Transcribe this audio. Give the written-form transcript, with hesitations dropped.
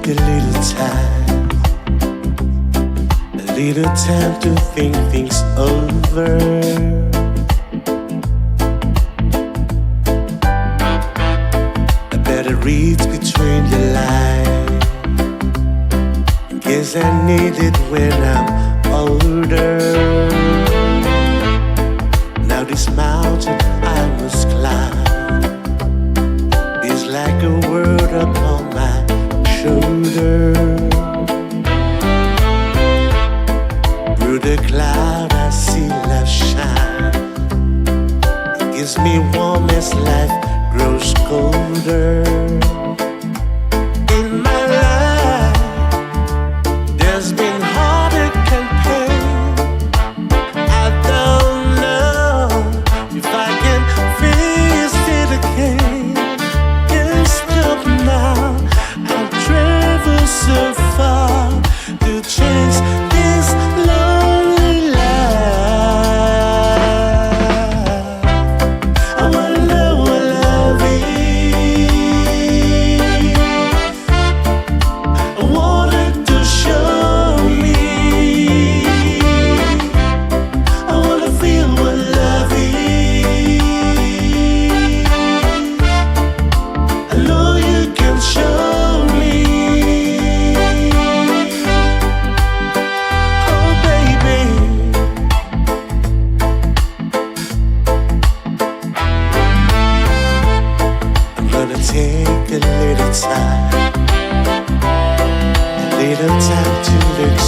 take a little time to think things over. I better read between the lines, in case I need it when I'm older. Now this mountain I must climb is like a word upon my shoulder. Through the cloud I see love shine. It gives me warm as life grows colder. In my life there's been heartache and pain. I don't know if I can face it again. Can't stop now. I've traveled so far to chase this lonely life. I wanna know what love is. I wanted to show me. I wanna feel what love is. I know you can show me. Oh baby, I'm gonna take a little time to look